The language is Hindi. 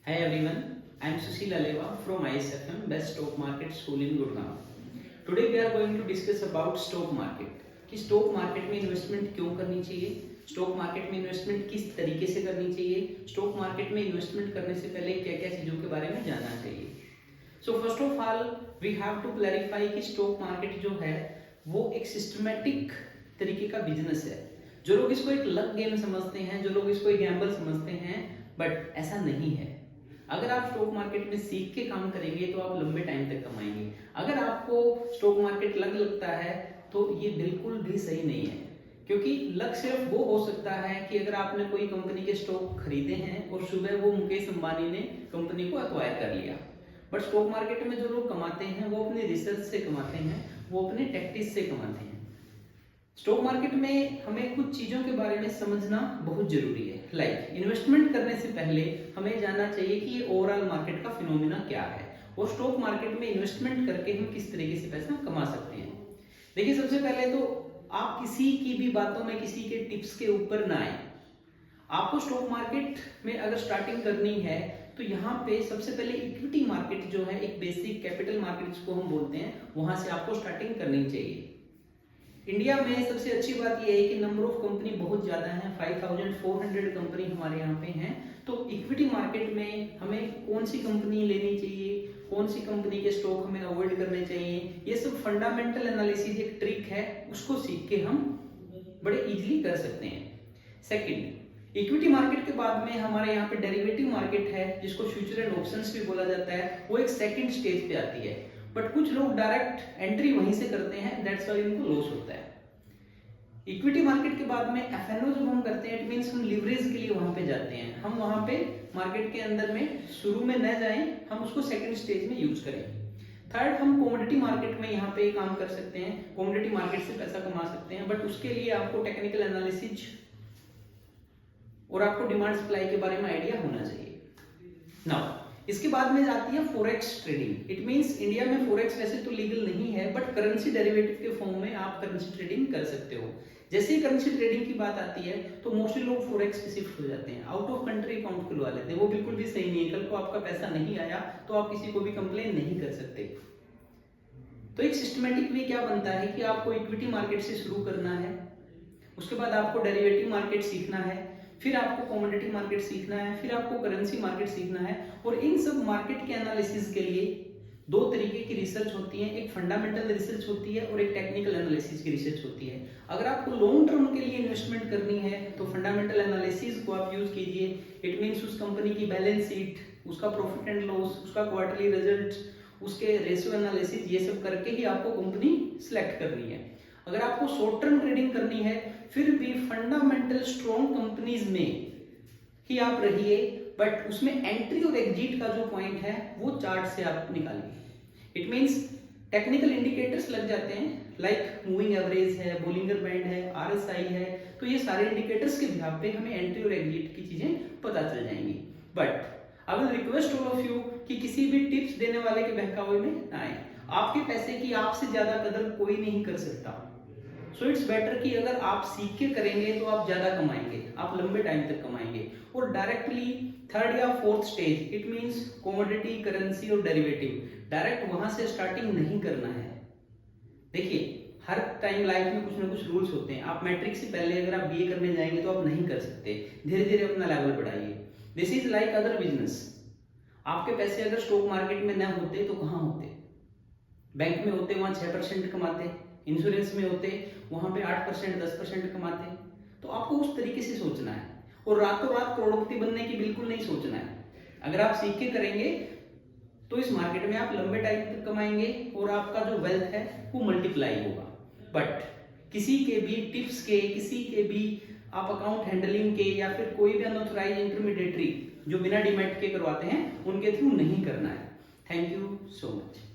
Hi everyone, I am Sushil Aleva from ISFM Best Stock Market School in Gurgaon. Today we are going to discuss about stock market कि स्टॉक मार्केट में इन्वेस्टमेंट क्यों करनी चाहिए, स्टॉक मार्केट में इन्वेस्टमेंट किस तरीके से करनी चाहिए, स्टॉक मार्केट में इन्वेस्टमेंट करने से पहले क्या क्या चीज़ों के बारे में जानना चाहिए। So first of all we have to clarify कि स्टॉक मार्केट जो है वो एक सिस्टमेटिक तरीके का बिजनेस है। जो लोग इसको एक लक गेम समझते हैं, जो लोग इसको एक गैम्बल समझते हैं, बट ऐसा नहीं है। अगर आप स्टॉक मार्केट में सीख के काम करेंगे तो आप लंबे टाइम तक कमाएंगे। अगर आपको स्टॉक मार्केट लग लगता है तो ये बिल्कुल भी सही नहीं है, क्योंकि लक सिर्फ वो हो सकता है कि अगर आपने कोई कंपनी के स्टॉक खरीदे हैं और सुबह वो मुकेश अंबानी ने कंपनी को एक्वायर कर लिया। बट स्टॉक मार्केट में जो लोग कमाते हैं वो अपने रिसर्च से कमाते हैं, वो अपने टैक्टिस से कमाते हैं। स्टॉक मार्केट में हमें कुछ चीजों के बारे में समझना बहुत जरूरी है। लाइक इन्वेस्टमेंट करने से पहले हमें जानना चाहिए कि ये ओवरऑल मार्केट का फिनोमिना क्या है और स्टॉक मार्केट में इन्वेस्टमेंट करके हम किस तरीके से पैसा कमा सकते हैं। देखिए, सबसे पहले तो आप किसी की भी बातों में, किसी के टिप्स के ऊपर ना आए। आपको स्टॉक मार्केट में अगर स्टार्टिंग करनी है तो यहाँ पे सबसे पहले इक्विटी मार्केट जो है, एक बेसिक कैपिटल मार्केट जिसको हम बोलते हैं, वहां से आपको स्टार्टिंग करनी चाहिए। इंडिया में सबसे अच्छी बात यह है कि नंबर ऑफ कंपनी बहुत ज्यादा है, 5400 कंपनी हमारे यहाँ पे हैं। तो इक्विटी मार्केट में हमें कौन सी कंपनी लेनी चाहिए, कौन सी कंपनी के स्टॉक हमें अवॉइड करने चाहिए, ये सब फंडामेंटल एनालिसिस एक ट्रिक है, उसको सीख के हम बड़े इजीली कर सकते हैं। सेकंड, इक्विटी मार्केट के बाद में हमारे यहाँ पे डेरिवेटिव मार्केट है, जिसको फ्यूचर एंड ऑप्शंस भी बोला जाता है, वो एक सेकंड स्टेज पे आती है। बट कुछ लोग डायरेक्ट एंट्री वहीं से करते हैं, दैट्स व्हाई उनको लॉस होता है। इक्विटी मार्केट के बाद में एफएनओ जब हम करते हैं, इट मींस हम लिवरेज के लिए वहां पे जाते हैं। हम वहां पे मार्केट के अंदर में शुरू में न जाएं, हम उसको सेकंड स्टेज में यूज करें। थर्ड, हम कमोडिटी मार्केट में यहाँ पे काम कर सकते हैं, कमोडिटी मार्केट से पैसा कमा सकते हैं, बट उसके लिए आपको टेक्निकल एनालिसिस और आपको डिमांड सप्लाई के बारे में आइडिया होना चाहिए। नाउ इसके बाद में जाती है forex trading. It means India में फॉरेक्स वैसे तो लीगल नहीं है, बट करेंसी डेरिवेटिव के फॉर्म में आप करेंसी ट्रेडिंग कर सकते हो। जैसे ही करेंसी ट्रेडिंग की बात आती है तो मोस्टली लोग फॉरेक्स पे शिफ्ट हो जाते हैं, आउट ऑफ कंट्री अकाउंट खुलवा लेते हैं। वो बिल्कुल भी सही नहीं है। कल को आपका पैसा नहीं आया तो आप किसी को भी कंप्लेन नहीं कर सकते। तो एक सिस्टमेटिक वे क्या बनता है कि आपको इक्विटी मार्केट से शुरू करना है, उसके बाद आपको डेरिवेटिव मार्केट सीखना है, फिर आपको कमोडिटी मार्केट सीखना है, फिर आपको करेंसी मार्केट सीखना है। और इन सब मार्केट के एनालिसिस के लिए दो तरीके की रिसर्च होती है, एक फंडामेंटल रिसर्च होती है और एक टेक्निकल एनालिसिस की रिसर्च होती है। अगर आपको लॉन्ग टर्म के लिए इन्वेस्टमेंट करनी है तो फंडामेंटल एनालिसिस को आप यूज कीजिए। इट मींस उस कंपनी की बैलेंस शीट, उसका प्रॉफिट एंड लॉस, उसका क्वार्टरली रिजल्ट, उसके रेशियो एनालिसिस, ये सब करके ही आपको कंपनी सिलेक्ट करनी है। अगर आपको शॉर्ट टर्म ट्रेडिंग करनी है फिर भी फंडामेंटल स्ट्रॉन्ग कंपनीज में ही आप रहिए, बट उसमें एंट्री और एग्जिट का जो पॉइंट है वो चार्ट से आप निकालिए। इट मींस टेक्निकल इंडिकेटर्स लग जाते हैं, लाइक मूविंग एवरेज है, बोलिंगर बैंड है, आरएसआई है, तो ये सारे इंडिकेटर्स के बिहाफ पे हमें एंट्री और एग्जिट की चीजें पता चल जाएंगी। But I will request all of you कि किसी भी टिप्स देने वाले के बहकावे में ना आए। आपके पैसे की आपसे ज्यादा कदर कोई नहीं कर सकता। सो इट्स बेटर कि अगर आप सीख के करेंगे तो आप ज्यादा कमाएंगे, आप लंबे टाइम तक कमाएंगे। और डायरेक्टली थर्ड या fourth stage, it means commodity, currency और डेरिवेटिव, डायरेक्ट वहां से स्टार्टिंग नहीं करना है। देखिए, हर टाइम लाइफ में कुछ ना कुछ रूल्स होते हैं। आप मैट्रिक से पहले अगर आप बीए करने जाएंगे तो आप नहीं कर सकते, धीरे धीरे अपना लेवल बढ़ाइए। This is like other business. आपके पैसे अगर स्टॉक मार्केट में न होते तो कहाँ होते? बैंक में होते, वहां 6% कमाते, इंश्योरेंस में होते, वहां पे 8%, 10% कमाते। तो आपको उस तरीके से सोचना है और रातों रात करोड़पति बनने की बिल्कुल नहीं सोचना है। अगर आप सीख के करेंगे तो इस मार्केट में आप लंबे टाइम तक कमाएंगे और आपका जो वेल्थ है वो मल्टीप्लाई होगा। बट किसी के भी टिप्स के, किसी के भी आप अकाउंट हैंडलिंग के या फिर कोई भी अनऑथराइज्ड इंटरमीडिएटरी जो बिना डीमैट के करवाते हैं, उनके थ्रू नहीं करना है। Thank you so much.